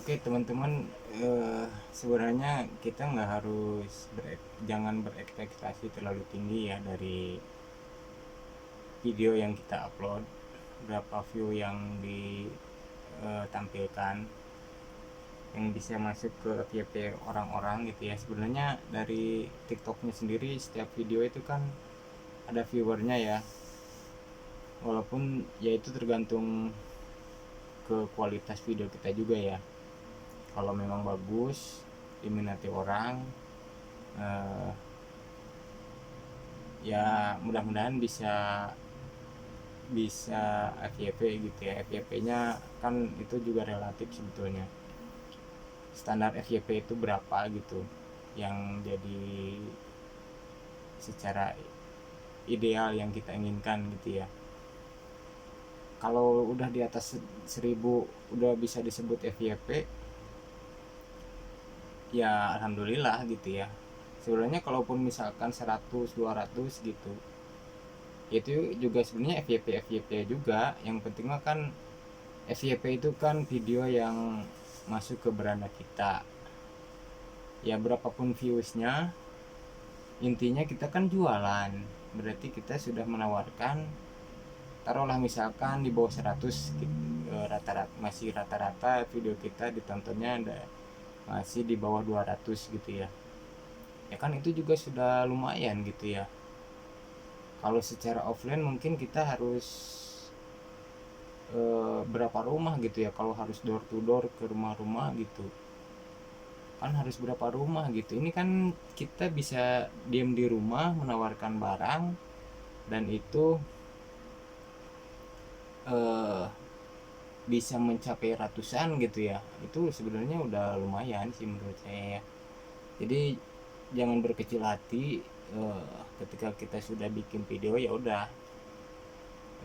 Oke teman-teman, sebenarnya kita nggak harus jangan berekspektasi terlalu tinggi ya dari video yang kita upload, berapa view yang ditampilkan, yang bisa masuk ke FYP orang-orang gitu ya. Sebenarnya dari TikToknya sendiri setiap video itu kan ada viewernya ya, walaupun ya itu tergantung ke kualitas video kita juga ya. Kalau memang bagus diminati orang, eh, ya mudah-mudahan bisa bisa FYP gitu ya. FYP-nya kan itu juga relatif sebetulnya. Standar FYP itu berapa gitu yang jadi secara ideal yang kita inginkan gitu ya. Kalau udah di atas 1000 udah bisa disebut FYP, ya alhamdulillah gitu ya. Sebenarnya kalaupun misalkan 100 200 gitu, itu juga sebenarnya FYP FYP juga. Yang penting mah kan FYP itu kan video yang masuk ke beranda kita, ya berapapun viewsnya, intinya kita kan jualan, berarti kita sudah menawarkan, taruhlah misalkan di bawah 100 gitu, rata-rata masih rata-rata video kita ditontonnya ada masih di bawah 200 gitu ya. Ya kan itu juga sudah lumayan gitu ya. Kalau secara offline mungkin kita harus berapa rumah gitu ya, kalau harus door to door ke rumah-rumah gitu kan harus berapa rumah gitu. Ini kan kita bisa diam di rumah menawarkan barang, dan itu eh, bisa mencapai ratusan gitu ya. Itu sebenarnya udah lumayan sih menurut saya ya. Jadi jangan berkecil hati, ketika kita sudah bikin video ya udah,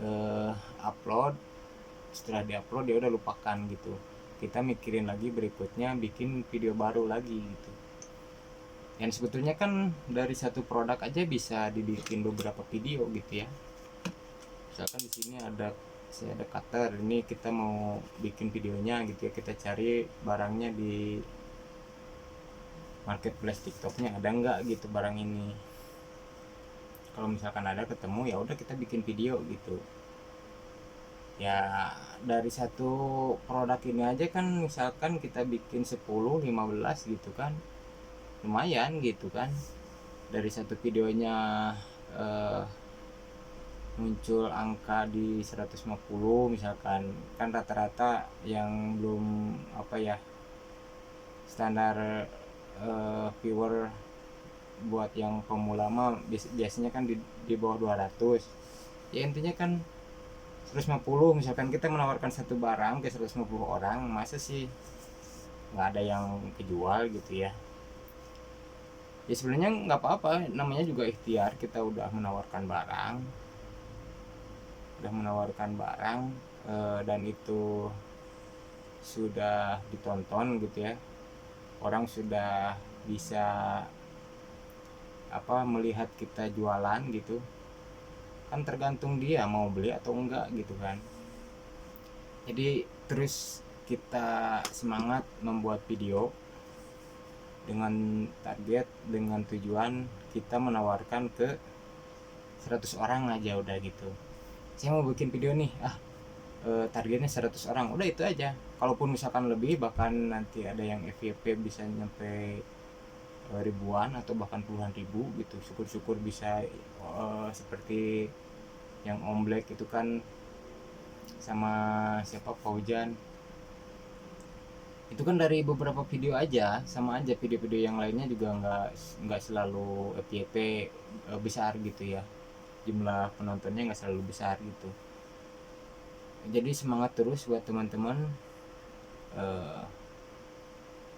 eh, upload, setelah diupload ya udah lupakan gitu, kita mikirin lagi berikutnya bikin video baru lagi gitu. Yang sebetulnya kan dari satu produk aja bisa dibikin beberapa video gitu ya. Misalkan di sini ada, saya ada cutter, ini kita mau bikin videonya gitu ya, kita cari barangnya di marketplace TikToknya ada nggak gitu barang ini. Kalau misalkan ada ketemu ya udah kita bikin video gitu ya. Dari satu produk ini aja kan misalkan kita bikin 10 15 gitu kan lumayan gitu kan. Dari satu videonya eh, muncul angka di 150 misalkan, kan rata-rata yang belum apa ya, standar viewer buat yang pemula mah biasanya kan di bawah 200 ya. Intinya kan 150 misalkan kita menawarkan satu barang ke 150 orang, masa sih nggak ada yang kejual gitu ya. Ya sebenarnya nggak apa-apa, namanya juga ikhtiar, kita udah menawarkan barang, dan itu sudah ditonton gitu ya, orang sudah bisa apa melihat kita jualan gitu, kan tergantung dia mau beli atau enggak gitu kan. Jadi terus kita semangat membuat video dengan target, dengan tujuan kita menawarkan ke 100 orang aja udah gitu. Saya mau bikin video nih, targetnya 100 orang, udah itu aja. Kalaupun misalkan lebih, bahkan nanti ada yang FYP bisa nyampe ribuan atau bahkan puluhan ribu gitu, syukur-syukur bisa seperti yang Om Black itu kan, sama siapa, Paujan, itu kan dari beberapa video aja. Sama aja video-video yang lainnya juga nggak selalu FYP besar gitu ya, jumlah penontonnya nggak selalu besar gitu. Jadi semangat terus buat teman-teman, eh,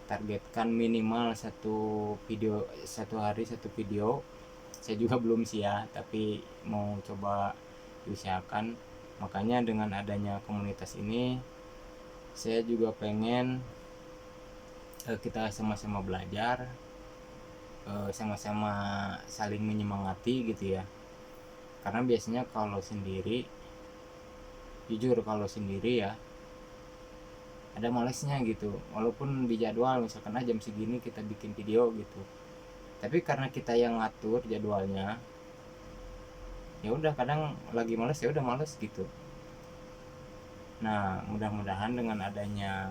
targetkan minimal satu video, satu hari satu video. Saya juga belum sih ya, tapi mau coba diusahakan. Makanya dengan adanya komunitas ini saya juga pengen kita sama-sama belajar, sama-sama saling menyemangati gitu ya. Karena biasanya kalau sendiri, jujur kalau sendiri ya, ada malesnya gitu, walaupun di jadwal misalkan jam segini kita bikin video gitu, tapi karena kita yang ngatur jadwalnya, ya udah kadang lagi males ya udah males gitu. Nah mudah-mudahan dengan adanya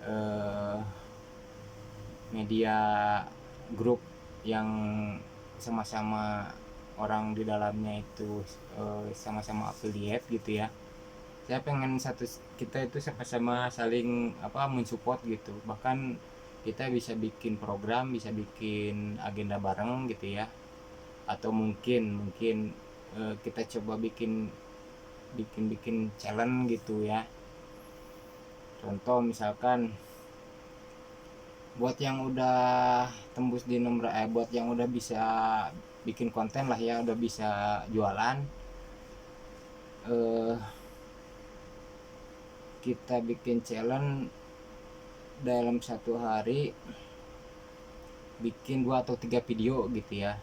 eh, media grup yang sama-sama orang di dalamnya itu sama-sama affiliate gitu ya, saya pengen kita itu sama-sama saling mensupport gitu, bahkan kita bisa bikin program, bisa bikin agenda bareng gitu ya, atau mungkin kita coba bikin bikin bikin challenge gitu ya. Contoh misalkan buat yang udah tembus di nomor buat yang udah bisa bikin konten lah ya, udah bisa jualan, eh, kita bikin challenge dalam satu hari bikin 2 atau 3 video gitu ya,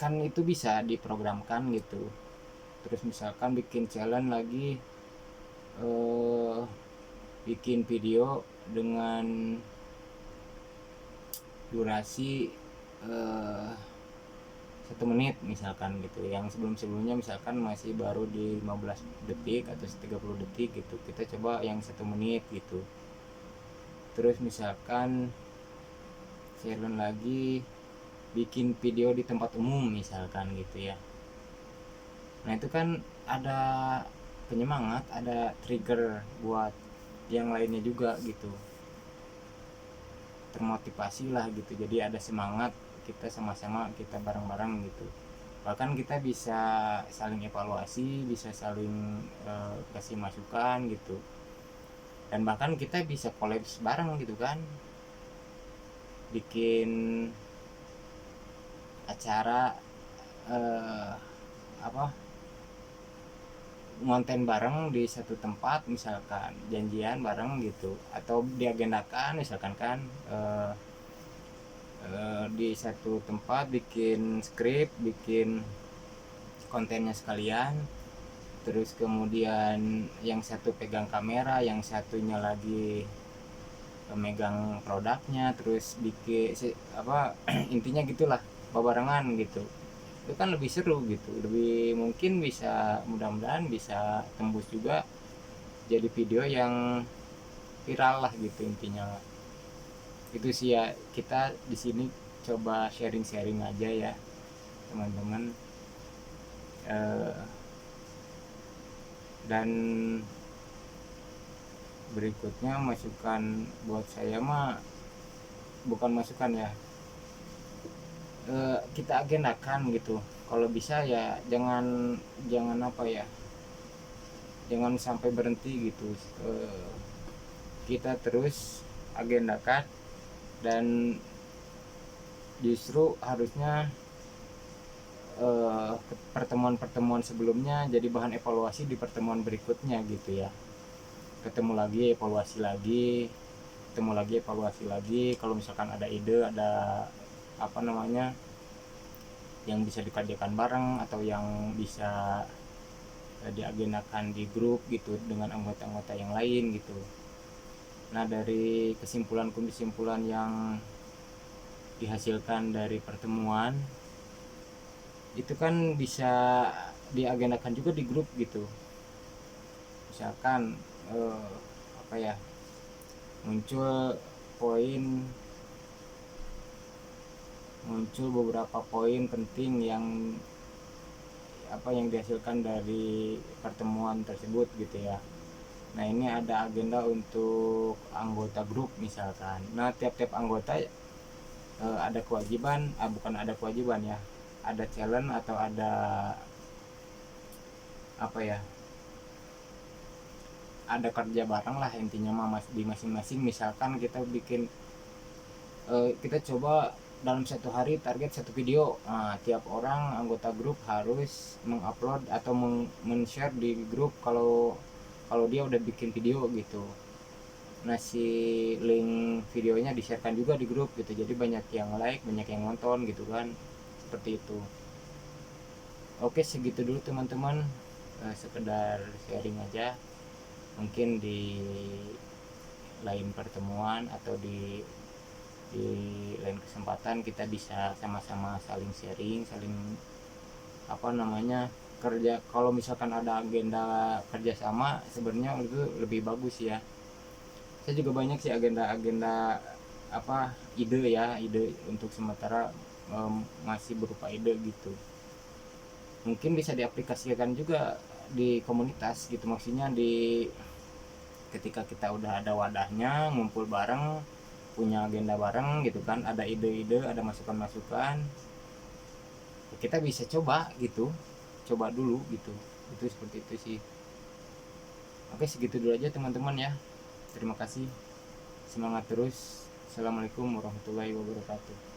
kan itu bisa diprogramkan gitu. Terus misalkan bikin challenge lagi, eh, bikin video dengan durasi 1 menit misalkan gitu, yang sebelumnya misalkan masih baru di 15 detik atau 30 detik gitu, kita coba yang 1 menit gitu. Terus misalkan challenge lagi bikin video di tempat umum misalkan gitu ya. Nah itu kan ada penyemangat, ada trigger buat yang lainnya juga gitu, termotivasi lah gitu, jadi ada semangat, kita sama-sama, kita bareng-bareng gitu. Bahkan kita bisa saling evaluasi, bisa saling kasih masukan gitu, dan bahkan kita bisa kolaps bareng gitu kan, bikin acara eh, apa ngonten bareng di satu tempat, misalkan janjian bareng gitu, atau diagendakan misalkan kan di satu tempat bikin skrip, bikin kontennya sekalian, terus kemudian yang satu pegang kamera, yang satunya lagi megang produknya, terus bikin intinya gitulah, barengan gitu. Itu kan lebih seru gitu, lebih mungkin bisa, mudah-mudahan bisa tembus juga jadi video yang viral lah gitu intinya. Itu sih ya, kita di sini coba sharing-sharing aja ya teman-teman. Dan berikutnya masukan buat saya mah, bukan masukan ya, kita agendakan gitu, kalau bisa ya jangan jangan jangan sampai berhenti gitu. Kita terus agendakan, dan justru harusnya pertemuan-pertemuan sebelumnya jadi bahan evaluasi di pertemuan berikutnya gitu ya. Ketemu lagi, evaluasi lagi, ketemu lagi, evaluasi lagi. Kalau misalkan ada ide, ada yang bisa dikerjakan bareng atau yang bisa diagendakan di grup gitu dengan anggota-anggota yang lain gitu. Nah dari kesimpulan yang dihasilkan dari pertemuan itu kan bisa diagendakan juga di grup gitu. Misalkan muncul beberapa poin penting yang dihasilkan dari pertemuan tersebut gitu ya. Nah ini ada agenda untuk anggota grup misalkan. Nah tiap-tiap anggota ada kewajiban, bukan ada kewajiban ya, ada challenge atau ada ada kerja bareng lah intinya mah di masing-masing. Misalkan kita bikin kita coba dalam satu hari target 1 video. Nah, tiap orang anggota grup harus mengupload atau men-share di grup kalau dia udah bikin video gitu. Nah si link videonya di-sharekan juga di grup gitu, jadi banyak yang like, banyak yang nonton gitu kan, seperti itu. Oke segitu dulu teman-teman sekedar sharing aja. Mungkin di lain pertemuan atau di lain kesempatan kita bisa sama-sama saling sharing, saling apa namanya kerja. Kalau misalkan ada agenda kerjasama sebenarnya itu lebih bagus ya. Saya juga banyak sih agenda-agenda apa ide untuk sementara masih berupa ide gitu. Mungkin bisa diaplikasikan juga di komunitas gitu, maksudnya di ketika kita udah ada wadahnya ngumpul bareng, punya agenda bareng gitu kan, ada ide-ide, ada masukan-masukan, kita bisa coba gitu, coba dulu gitu. Itu seperti itu sih. Oke, segitu dulu aja teman-teman ya. Terima kasih, semangat terus. Assalamualaikum warahmatullahi wabarakatuh.